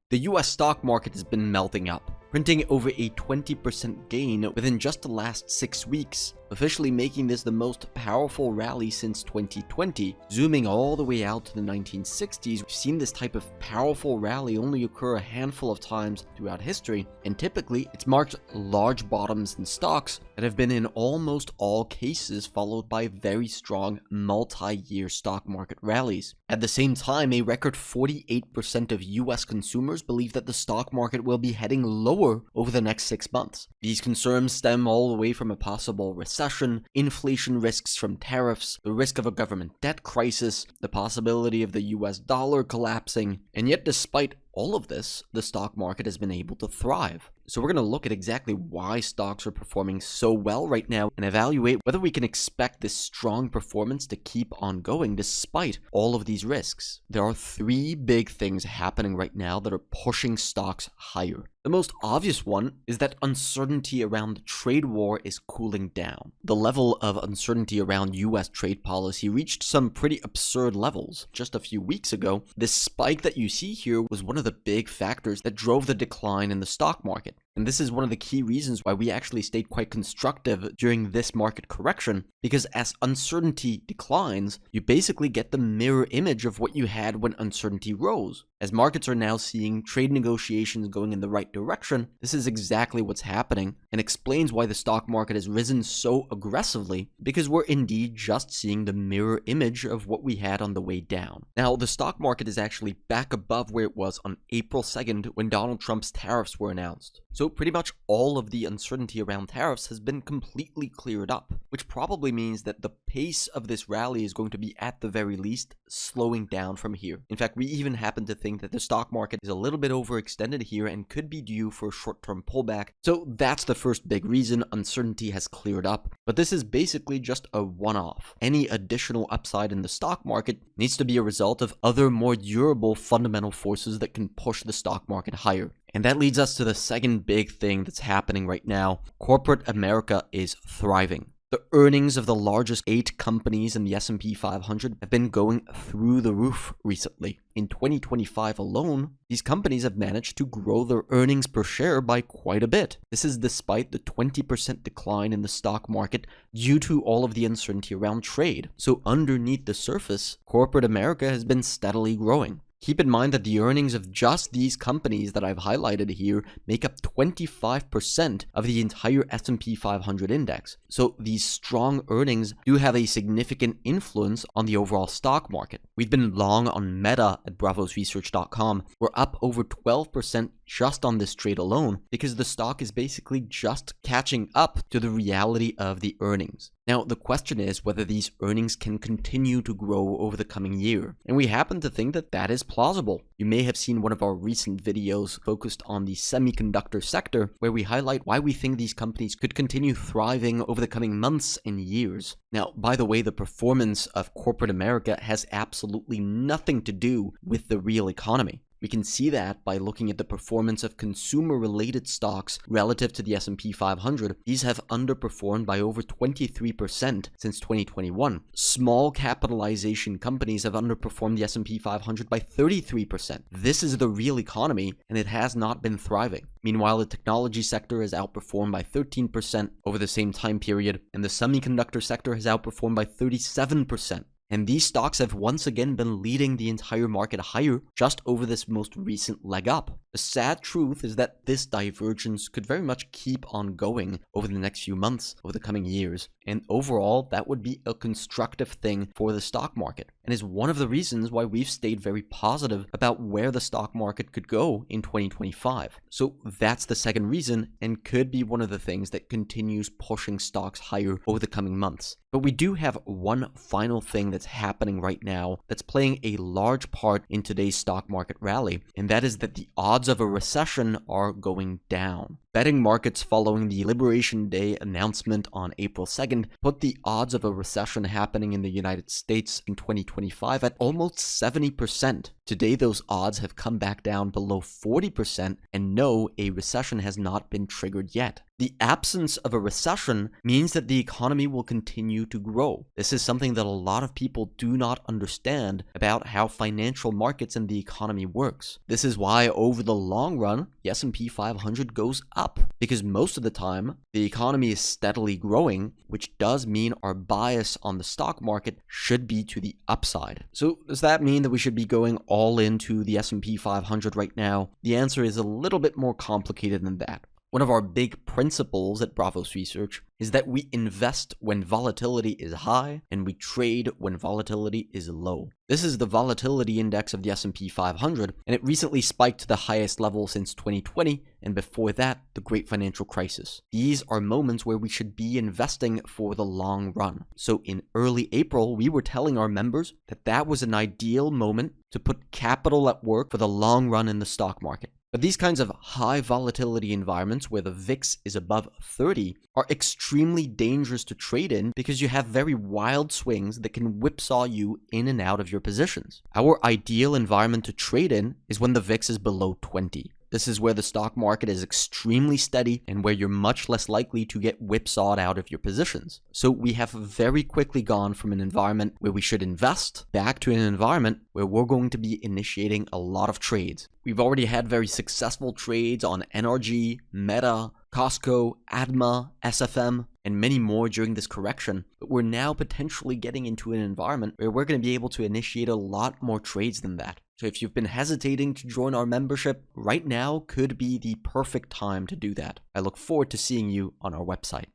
The US stock market has been melting up, printing over a 20% gain within just the last 6 weeks, officially making this the most powerful rally since 2020. Zooming all the way out to the 1960s, we've seen this type of powerful rally only occur a handful of times throughout history, and typically it's marked large bottoms in stocks that have been in almost all cases followed by very strong multi-year stock market rallies. At the same time, a record 48% of US consumers believe that the stock market will be heading lower over the next 6 months. These concerns stem all the way from a possible recession, inflation risks from tariffs, the risk of a government debt crisis, the possibility of the US dollar collapsing, and yet despite all of this, the stock market has been able to thrive. So we're going to look at exactly why stocks are performing so well right now and evaluate whether we can expect this strong performance to keep on going despite all of these risks. There are 3 big things happening right now that are pushing stocks higher. The most obvious one is that uncertainty around the trade war is cooling down. The level of uncertainty around US trade policy reached some pretty absurd levels. Just a few weeks ago, this spike that you see here was one of the big factors that drove the decline in the stock market. And this is one of the key reasons why we actually stayed quite constructive during this market correction, because as uncertainty declines, you basically get the mirror image of what you had when uncertainty rose. As markets are now seeing trade negotiations going in the right direction, this is exactly what's happening and explains why the stock market has risen so aggressively, because we're indeed just seeing the mirror image of what we had on the way down. Now, the stock market is actually back above where it was on April 2nd when Donald Trump's tariffs were announced. So pretty much all of the uncertainty around tariffs has been completely cleared up, which probably means that the pace of this rally is going to be at the very least slowing down from here. In fact, we even happen to think that the stock market is a little bit overextended here and could be due for a short-term pullback. So that's the first big reason uncertainty has cleared up. But this is basically just a one-off. Any additional upside in the stock market needs to be a result of other more durable fundamental forces that can push the stock market higher. And that leads us to the second big thing that's happening right now. Corporate America is thriving. The earnings of the largest 8 companies in the S&P 500 have been going through the roof recently. In 2025 alone, these companies have managed to grow their earnings per share by quite a bit. This is despite the 20% decline in the stock market due to all of the uncertainty around trade. So underneath the surface, corporate America has been steadily growing. Keep in mind that the earnings of just these companies that I've highlighted here make up 25% of the entire S&P 500 index. So these strong earnings do have a significant influence on the overall stock market. We've been long on Meta at bravosresearch.com. We're up over 12% just on this trade alone because the stock is basically just catching up to the reality of the earnings. Now, the question is whether these earnings can continue to grow over the coming year, and we happen to think that that is plausible. You may have seen one of our recent videos focused on the semiconductor sector, where we highlight why we think these companies could continue thriving over the coming months and years. Now, by the way, the performance of corporate America has absolutely nothing to do with the real economy. We can see that by looking at the performance of consumer-related stocks relative to the S&P 500. These have underperformed by over 23% since 2021. Small capitalization companies have underperformed the S&P 500 by 33%. This is the real economy, and it has not been thriving. Meanwhile, the technology sector has outperformed by 13% over the same time period, and the semiconductor sector has outperformed by 37%. And these stocks have once again been leading the entire market higher just over this most recent leg up. The sad truth is that this divergence could very much keep on going over the next few months, over the coming years. And overall, that would be a constructive thing for the stock market, and is one of the reasons why we've stayed very positive about where the stock market could go in 2025. So that's the second reason, and could be one of the things that continues pushing stocks higher over the coming months. But we do have one final thing that's happening right now that's playing a large part in today's stock market rally, and that is that the odds of a recession are going down. Betting markets following the Liberation Day announcement on April 2nd put the odds of a recession happening in the United States in 2025 at almost 70%. Today, those odds have come back down below 40%, and no, a recession has not been triggered yet. The absence of a recession means that the economy will continue to grow. This is something that a lot of people do not understand about how financial markets and the economy works. This is why over the long run, the S&P 500 goes up, because most of the time, the economy is steadily growing, which does mean our bias on the stock market should be to the upside. So does that mean that we should be going all into the S&P 500 right now? The answer is a little bit more complicated than that. One of our big principles at Bravos Research is that we invest when volatility is high and we trade when volatility is low. This is the volatility index of the S&P 500, and it recently spiked to the highest level since 2020, and before that, the Great Financial Crisis. These are moments where we should be investing for the long run. So in early April, we were telling our members that that was an ideal moment to put capital at work for the long run in the stock market. But these kinds of high volatility environments where the VIX is above 30 are extremely dangerous to trade in because you have very wild swings that can whipsaw you in and out of your positions. Our ideal environment to trade in is when the VIX is below 20. This is where the stock market is extremely steady and where you're much less likely to get whipsawed out of your positions. So we have very quickly gone from an environment where we should invest back to an environment where we're going to be initiating a lot of trades. We've already had very successful trades on NRG, Meta, Costco, ADMA, SFM, and many more during this correction, but we're now potentially getting into an environment where we're going to be able to initiate a lot more trades than that. So if you've been hesitating to join our membership, right now could be the perfect time to do that. I look forward to seeing you on our website.